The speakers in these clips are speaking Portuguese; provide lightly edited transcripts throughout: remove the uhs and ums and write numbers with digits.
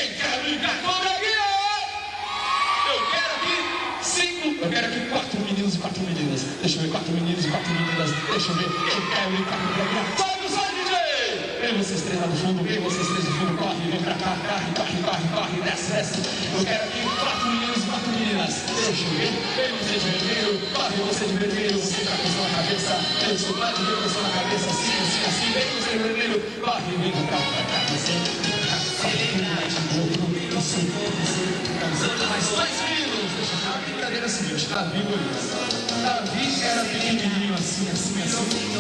Quem quer brincar com o Braguinha? Eu quero aqui 4 meninos e 4 meninas. Deixa eu ver, 4 meninos e 4 meninas. Deixa eu ver, quem quer brincar com o Braguinha? Sobe o som, DJ! Vem vocês três lá no fundo, vem vocês três no fundo. Corre, vem pra cá, corre, desce. Eu quero aqui 4 meninos e 4 meninas. Deixa eu ver, vem você de vermelho. Corre você de vermelho, você com a pressão na cabeça. Eu sou mais de pressão na cabeça, assim. Vem você de vermelho. Corre, vem pra cá, você. Mais 2 meninos. Deixa eu ver, a brincadeira é a seguinte, Davi e Golias. Davi era pequenininho assim.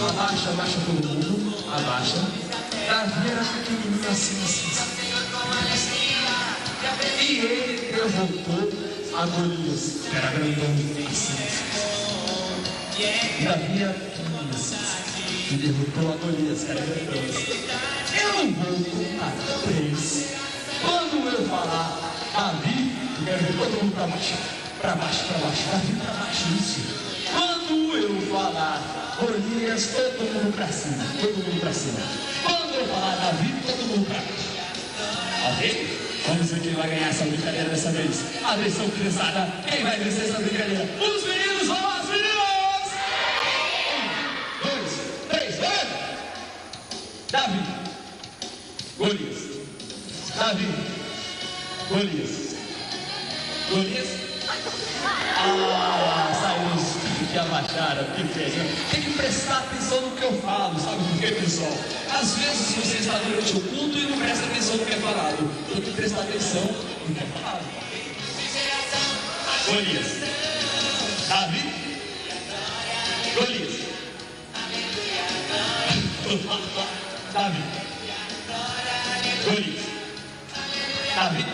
Abaixa todo mundo, abaixa. Davi era pequenininho assim. E ele derrotou a Golias, que era grandão assim. Davi era pequenininho assim. E derrotou a Golias, que era grandão assim. Eu vou contar 3. Quando eu falar Davi, eu quero ver todo mundo pra baixo. Davi pra baixo, isso. Quando eu falar Golias, todo mundo pra cima. Quando eu falar Davi, todo mundo pra baixo. Ok? Vamos ver quem vai ganhar essa brincadeira dessa vez. Atenção, criançada, quem vai vencer essa brincadeira? Os meninos, vamos lá, meninos! 1, 2, 3, vai! Davi, Golias. Davi, Golias. Saiu os que abaixaram, que fez. Tem que prestar atenção no que eu falo, sabe por quê, pessoal? Às vezes você está durante o culto e não presta atenção no que é falado. Tem que prestar atenção no que é falado. Golias. Davi, Golias. Davi, Golias. Davi.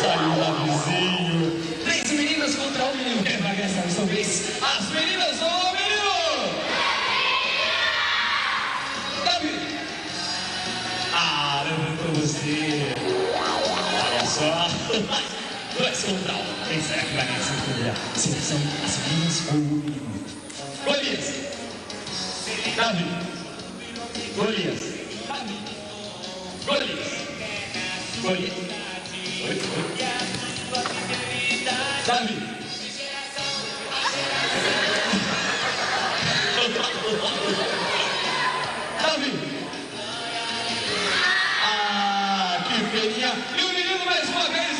Saiu o Davizinho. 3 meninas contra 1 menino. Quem vai ganhar essa vez? As meninas, ô menino! Davi! Levantou você. Olha só. 2 contra 1. Quem será que vai ganhar essa corrida? São as meninas ou o menino? Golias! Davi! Golias! Davi. Que feirinha. E o menino mais uma vez.